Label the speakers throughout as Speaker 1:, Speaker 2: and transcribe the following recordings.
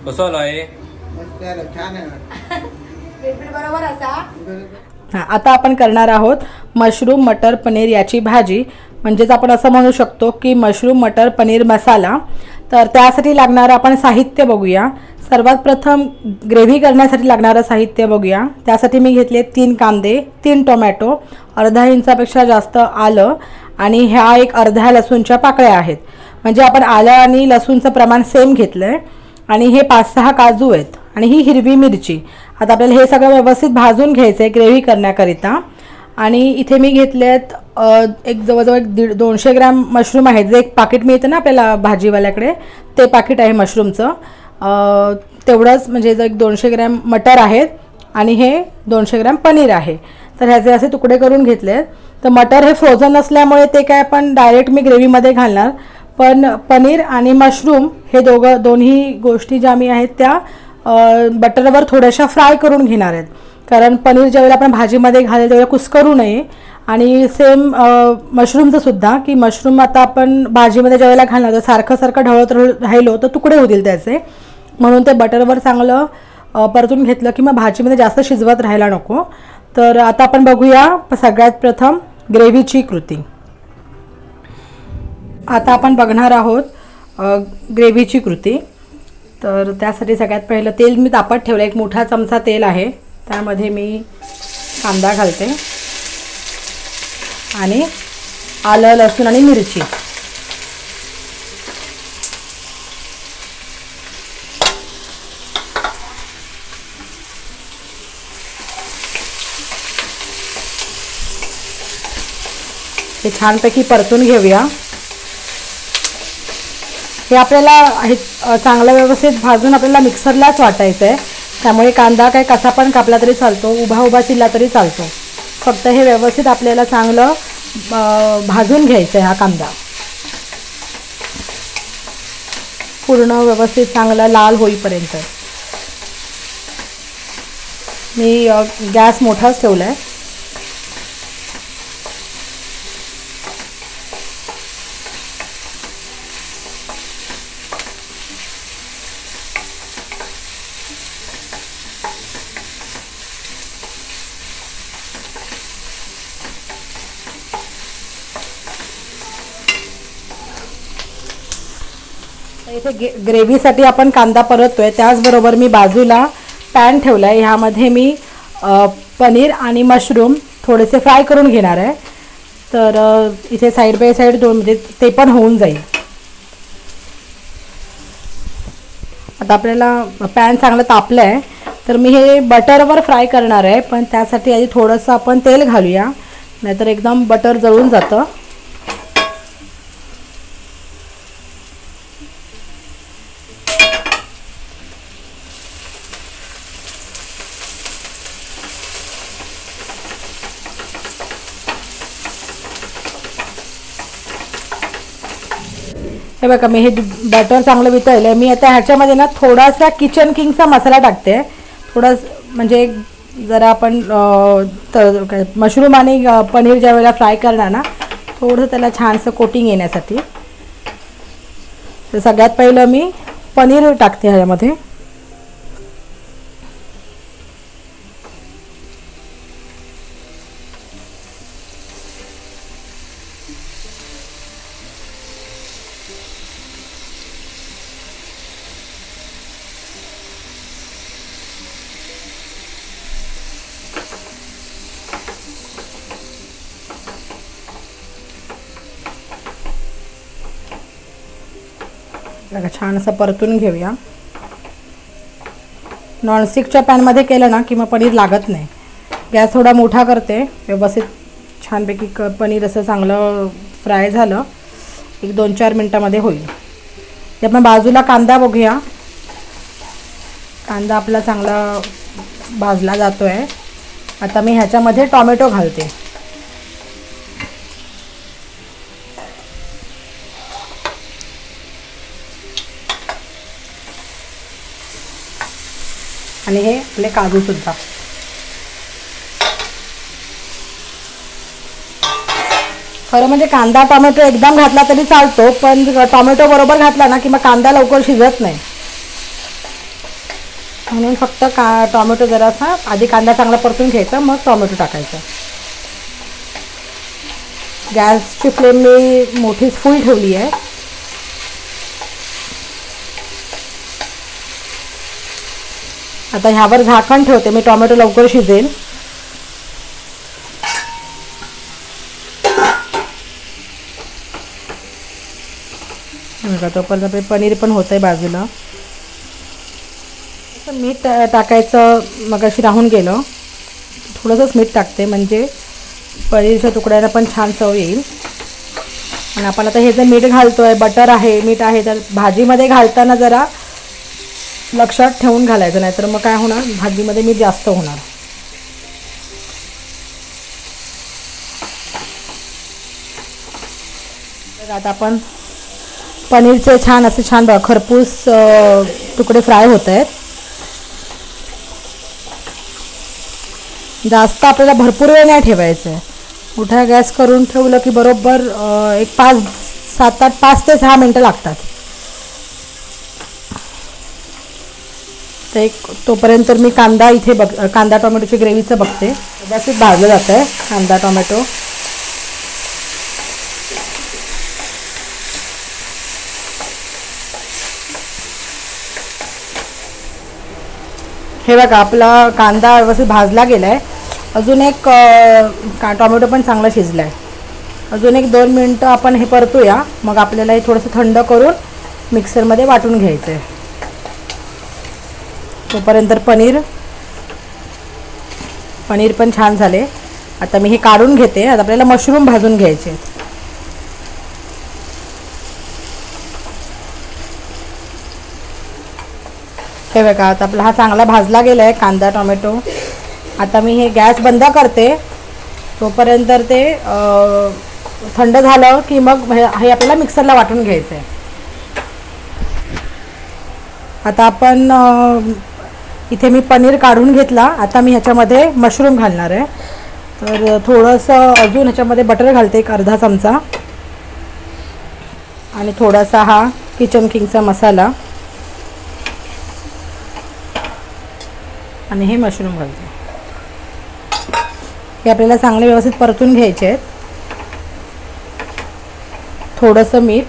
Speaker 1: कसं आलाय?
Speaker 2: छान आहे.
Speaker 3: बरोबर असा.
Speaker 4: आता आपण करणार आहोत मशरूम मटर पनीर याची भाजी, म्हणजेच आपण असं म्हणू शकतो की मशरूम मटर पनीर मसाला. तर त्यासाठी लागणारं आपण साहित्य बघूया. सर्वात प्रथम ग्रेव्ही करण्यासाठी लागणारं साहित्य बघूया. त्यासाठी मी घेतले 3 कांदे, 3 टोमॅटो, अर्धा इंचापेक्षा जास्त आलं आणि ह्या एक अर्ध्या लसूणच्या पाकळ्या आहेत. म्हणजे आपण आलं आणि लसूणचं प्रमाण सेम घेतलं आहे. आणि हे 5-6 काजू आहेत आणि ही हिरवी मिरची. आता आपल्याला हे सगळं व्यवस्थित भाजून घ्यायचं आहे ग्रेव्ही करण्याकरिता. आणि इथे मी घेतले आहेत एक जवळजवळ 200 ग्रॅम मशरूम आहेत. जे एक पाकिट मिळतं ना आपल्याला भाजीवाल्याकडे, ते पाकिट आहे मशरूमचं. तेवढंच म्हणजे एक 200 ग्रॅम मटर आहेत आणि हे 200 ग्रॅम पनीर आहे. तर ह्याचे असे तुकडे करून घेतले आहेत. तर मटर हे फ्रोझन असल्यामुळे ते काय आपण डायरेक्ट मी ग्रेव्हीमध्ये घालणार, पण पनीर आणि मशरूम हे दोन्ही गोष्टी ज्या मी आहेत त्या बटरवर थोड्याशा फ्राय करून घेणार आहेत. कारण पनीर ज्यावेळेला आपण भाजीमध्ये घालेल त्यावेळेला कुस्करू नये. आणि सेम मशरूमचं सुद्धा की मशरूम आता आपण भाजीमध्ये ज्यावेळेला घालणार तर सारखं सारखं ढवळत राहिलो तर तुकडे होतील त्याचे, म्हणून ते बटरवर चांगलं परतून घेतलं की मग भाजीमध्ये जास्त शिजवत राहायला नको. तर आता आपण बघूया सगळ्यात प्रथम ग्रेव्हीची कृती. आता आपण बघणार आहोत ग्रेव्हीची कृती. तर त्यासाठी सगळ्यात पहिलं तेल मी तापत ठेवलं. एक मोठा चमचा तेल आहे, त्यामध्ये मी कांदा घालते आणि आलं लसूण आणि मिरची. हे छानपैकी परतून घेऊया. हे आपल्याला हे चांगलं व्यवस्थित भाजून आपल्याला मिक्सरलाच वाटायचं आहे. त्यामुळे कांदा काय कसा पण कापला तरी चालतो, उभा चिरला तरी चालतो. फक्त हे व्यवस्थित आपल्याला चांगलं भाजून घ्यायचं आहे. हा कांदा पूर्ण व्यवस्थित चांगला लाल होईपर्यंत. मी गॅस मोठाच ठेवला आहे. इथे ग्रेव्हीसाठी आपण कांदा परततोय, त्याचबरोबर मी बाजूला पॅन ठेवला आहे. ह्यामध्ये मी पनीर आणि मशरूम थोडेसे फ्राय करून घेणार आहे. तर इथे साईड बाय साईड दोन म्हणजे ते पण होऊन जाईल. आता आपल्याला पॅन चांगलं तापलं आहे, तर मी हे बटरवर फ्राय करणार आहे. पण त्यासाठी आधी थोडंसं आपण तेल घालूया, नाहीतर एकदम बटर जळून जातं. हे बघा मी हे बटर चांगलं वितळलं. मी आता ह्याच्यामध्ये ना थोडासा किचन किंगचा मसाला टाकते. थोडा म्हणजे जरा आपण मशरूम आणि पनीर ज्या वेळेला फ्राय करणार ना, थोडंसं त्याला छानसं कोटिंग येण्यासाठी. तर सगळ्यात पहिलं मी पनीर टाकते ह्याच्यामध्ये. छान असं परतून घेऊया. नॉनस्टिकच्या पॅनमध्ये केलं ना की मग पनीर लागत नाही. गॅस थोडा मोठा करते. व्यवस्थित छानपैकी पनीर असं चांगलं फ्राय झालं, एक 2-4 मिनटामध्ये होईल. ते आपण बाजूला कांदा बघूया. कांदा आपला चांगला भाजला जातो आहे. आता मी ह्याच्यामध्ये टोमॅटो घालते. आणि हे आपले काजू सुद्धा. खरं म्हणजे कांदा टोमॅटो एकदम घातला तरी चालतो, पण टोमॅटो बरोबर घातला ना की मग कांदा लवकर शिजत नाही. म्हणून फक्त टोमॅटो जरासा आधी कांदा चांगला परतून घ्यायचा, मग टोमॅटो टाकायचा. गॅसची फ्लेम मी मोठी फुल ठेवली आहे. आता ह्यावर झाकण ठेवते मी, टोमॅटो लवकर शिजेल. बघा तोपर्यंत आपले पनीर पण होतंय बाजूला. मीठ टाकायचं मग अशी राहून गेलं, थोडंसंच मीठ टाकते म्हणजे पनीरच्या तुकड्याला पण छान चव येईल. आणि आपण आता हे जे मीठ घालतोय, बटर आहे, मीठ आहे, तर भाजीमध्ये घालताना जरा लक्षात ठेवून घालायचं, नाहीतर मग काय होणार, भाजीमध्ये मीठ जास्त होणार. तर आता आपण पनीरचे छान असे छान खरपूस तुकडे फ्राय होत आहेत. जास्त आपल्याला भरपूर वेळ नाही ठेवायचं आहे. मोठा गॅस करून ठेवलं की बरोबर एक 5 ते 6 मिनटं लागतात. तर तोपर्यंत मी कांदा इथे कांदा टोमॅटोची ग्रेव्हीचं बघते. व्यवस्थित भाजलं जातं आहे कांदा टोमॅटो. हे बघा आपला कांदा व्यवस्थित भाजला गेला आहे. अजून एक टोमॅटो पण चांगला शिजला आहे. अजून एक 2 मिनटं आपण हे परतूया, मग आपल्याला हे थोडंसं थंड करून मिक्सरमध्ये वाटून घ्यायचं आहे. तोपर्यंत पनीर पण छान झाले. आता मी हे काढून घेते. आता आपल्याला मशरूम भाजून घ्यायचे. हे बघा आता आपला हा चांगला भाजला गेला आहे कांदा टोमॅटो. आता मी हे गॅस बंद करते. तोपर्यंत ते थंड झालं की मग हे आपल्याला मिक्सरला वाटून घ्यायचं आहे. आता आपण इथे मी पनीर काढून घेतला. आता मी ह्याच्यामध्ये मशरूम घालणार आहे. तर थोडंसं अजून ह्याच्यामध्ये बटर घालते, एक अर्धा चमचा, आणि थोडासा हा किचन किंगचा मसाला, आणि हे मशरूम घालते. हे आपल्याला चांगले व्यवस्थित परतून घ्यायचे आहेत. थोडंसं मीठ,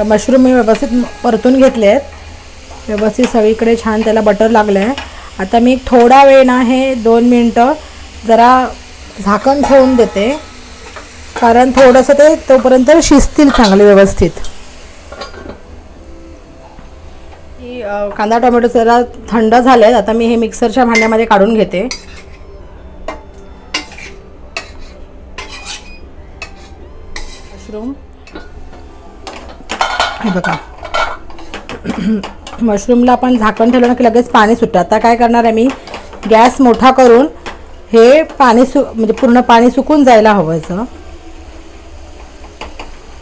Speaker 4: मशरूम मी व्यवस्थित परतून घेतले आहेत. व्यवस्थित सगळीकडे छान त्याला बटर लागलं आहे. आता मी थोडा वेळ ना हे 2 मिनटं जरा झाकण ठेवून देते, कारण थोडंसं ते तोपर्यंत शिजतील चांगले व्यवस्थित. कांदा टोमॅटो जरा थंड झाले. आता मी हे मिक्सरच्या भांड्यामध्ये काढून घेते. मशरूम हे बघा, मशरूमला आपण झाकण ठेवलं ना की लगेच पाणी सुटतं. आता काय करणार आहे मी, गॅस मोठा करून हे पाणी म्हणजे पूर्ण पाणी सुकून जायला हवंचं.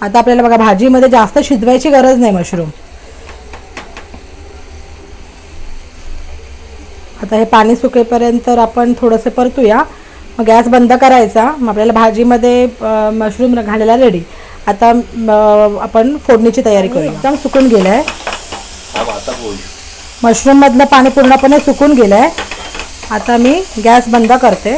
Speaker 4: आता आपल्याला बघा भाजीमध्ये जास्त शिजवायची गरज नाही मशरूम. आता हे पाणी सुकेपर्यंत आपण थोडंसं परतूया, मग गॅस बंद करायचा. मग आपल्याला भाजीमध्ये मशरूम घालायला रेडी. आता आपण फोडणीची तयारी करूया. एकदम सुकून गेलं आहे मशरूम मधलं पाणी, पूर्णपणे सुकून गेलं आहे. आता मी गॅस बंद करते.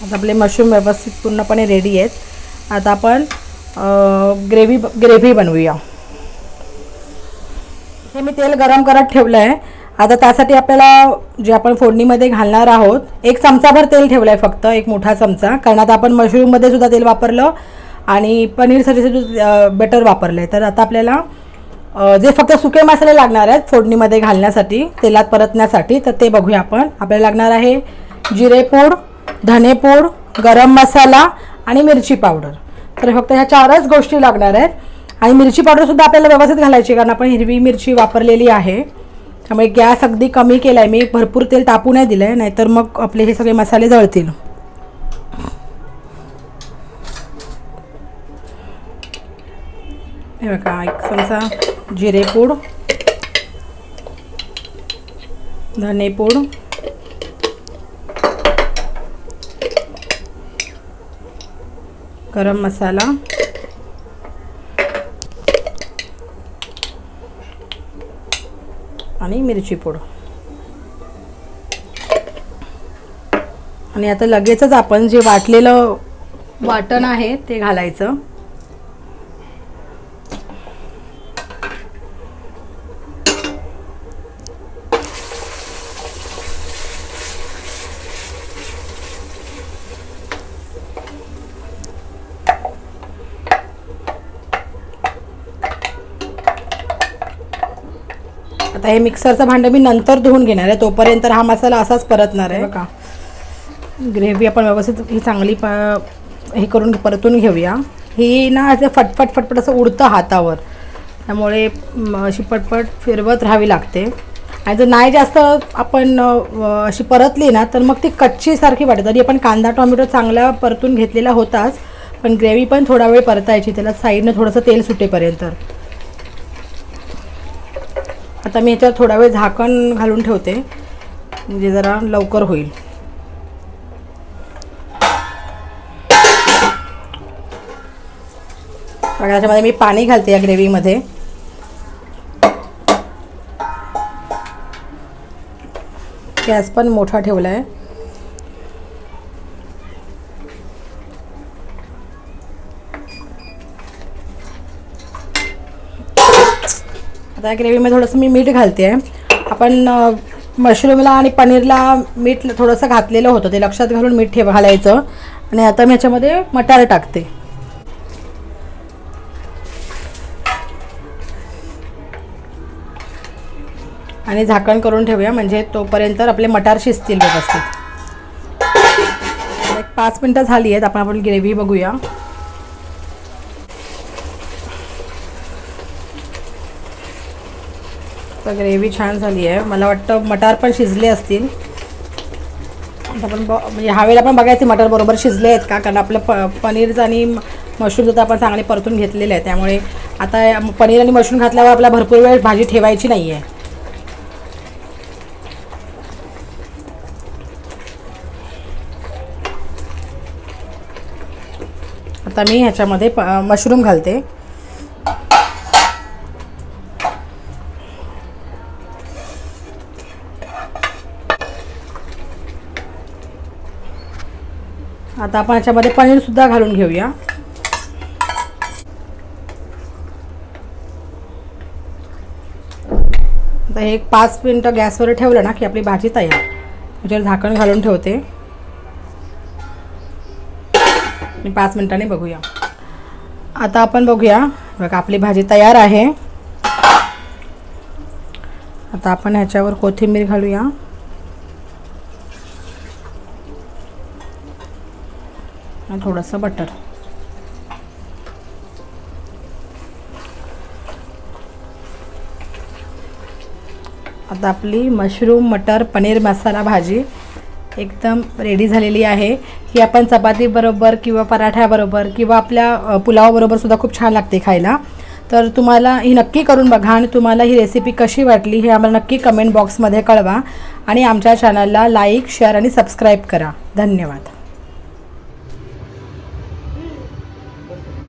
Speaker 4: आता आपले मशरूम व्यवस्थित पूर्णपणे रेडी आहेत. आता आपण ग्रेव्ही बनवूया. हे मी तेल गरम करत ठेवलं आहे. आता त्यासाठी आपल्याला जे आपण फोडणीमध्ये घालणार आहोत, 1 चमचाभर तेल ठेवलं आहे, फक्त 1 मोठा चमचा, कारण आता आपण मशरूममध्ये सुद्धा तेल वापरलं आणि पनीरसाठी सुद्धा बटर वापरलं आहे. तर आता आपल्याला जे फक्त सुके मसाले लागणार आहेत फोडणीमध्ये घालण्यासाठी, तेलात परतण्यासाठी, तर ते बघूया आपण. आपल्याला लागणार आहे जिरेपूड, धनेपूड, गरम मसाला आणि मिरची पावडर. तर फक्त ह्या 4च गोष्टी लागणार आहेत. आणि मिरची पावडरसुद्धा आपल्याला व्यवस्थित घालायची, कारण आपण हिरवी मिरची वापरलेली आहे. त्यामुळे गॅस अगदी कमी केला आहे मी, भरपूर तेल तापू नाही दिलं आहे, नाहीतर मग आपले हे सगळे मसाले जळतील. हे बघा, 1 चमचा जिरेपूड, धनेपूड, गरम मसाला, आणि मिरची पूड. आणि आता लगेचच आपण जे वाटलेलं वाटण आहे ते घालायचं. आता हे मिक्सरचं भांडं मी नंतर धुवून घेणार आहे, तोपर्यंत हा मसाला असाच परतणार आहे. बघा, ग्रेव्ही आपण व्यवस्थित ही चांगली हे करून परतून घेऊया. ही ना असं फटफट फटफट असं उडतं हातावर, त्यामुळे अशी पटपट फिरवत राहावी लागते. आणि जर नाही जास्त आपण अशी परतली ना तर मग ती कच्ची सारखी वाटते. तरी आपण कांदा टोमॅटो चांगला परतून घेतलेला होताच, पण ग्रेव्ही पण थोडा वेळ परतायची, त्याला साईडनं थोडंसं तेल सुटेपर्यंत. आता मी ह्याच्यावर थोडा वेळ झाकण घालून ठेवते, म्हणजे जरा लवकर होईल. बघा, त्याच्यामध्ये मी पाणी घालते या ग्रेव्हीमध्ये. गॅस पण मोठा ठेवला आहे. आता या ग्रेव्हीमध्ये थोडंसं मी मीठ घालते आहे. आपण मशरूमला आणि पनीरला मीठ थोडंसं घातलेलं होतं, ते लक्षात घालून मीठ घालायचं. आणि आता मी ह्याच्यामध्ये मटार टाकते. आणि झाकण करून ठेवूया, म्हणजे तोपर्यंत आपले मटार शिजतील व्यवस्थित. 5 मिनटं झाली आहेत. आपण ग्रेव्ही बघूया. तर ग्रेव्ही छान झाली आहे. मला वाटतं मटार पण शिजले असतील. आपण म्हणजे ह्यावेळेला आपण बघायचे मटार बरोबर शिजले आहेत का, कारण आपलं पनीरचं आणि मशरूम सुद्धा आपण चांगले परतून घेतलेले आहे. त्यामुळे आता पनीर आणि मशरूम घातल्यावर आपल्याला भरपूर वेळ भाजी ठेवायची नाही आहे. आता मी ह्याच्यामध्ये मशरूम घालते. आता आपण ह्याच्यामध्ये पनीर सुद्धा घालून घेऊया. आता हे 5 मिनटं गॅसवर ठेवलं ना की आपली भाजी तयार. ह्याच्यावर झाकण घालून ठेवते. मी 5 मिनिटांनी बघूया. आता आपण बघूया. बघा, आपली भाजी तयार आहे. आता आपण ह्याच्यावर कोथिंबीर घालूया. आणि थोडंसं बटर. आता आपली मशरूम मटर पनीर मसाला भाजी एकदम रेडी झालेली आहे. ही आपण चपाती बरोबर किंवा पराठ्याबरोबर किंवा आपल्या पुलावाबरोबर सुद्धा खूप छान लागते खायला. तर तुम्हाला ही नक्की करून बघा आणि तुम्हाला ही रेसिपी कशी वाटली हे आम्हाला नक्की कमेंट बॉक्समध्ये कळवा. आणि आमच्या चॅनलला लाईक शेअर आणि सबस्क्राईब करा. धन्यवाद.